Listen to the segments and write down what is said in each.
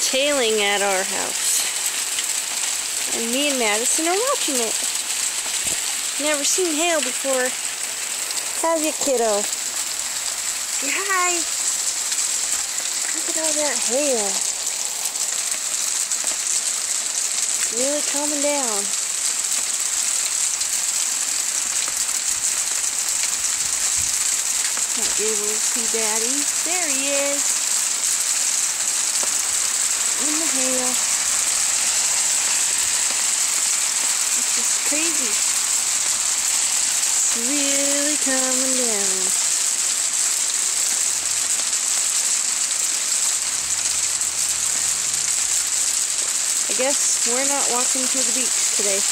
It's hailing at our house. And me and Madison are watching it. Never seen hail before. Have you, kiddo? Say hi. Look at all that hail. It's really calming down. Not be able to see Daddy. There he is. In the hail. It's just crazy. It's really coming down. I guess we're not walking to the beach today.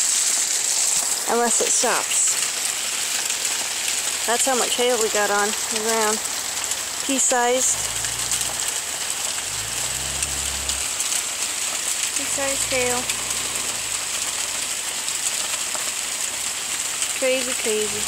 Unless it stops. That's how much hail we got on the ground. Pea-sized. Pea-sized hail. Crazy, crazy.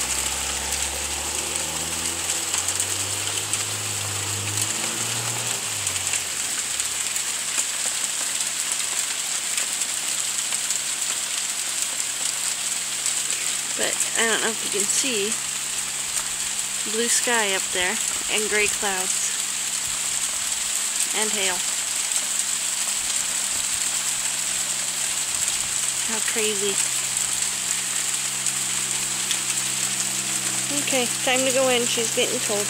But I don't know if you can see blue sky up there and gray clouds and hail. How crazy. Okay, time to go in. She's getting cold.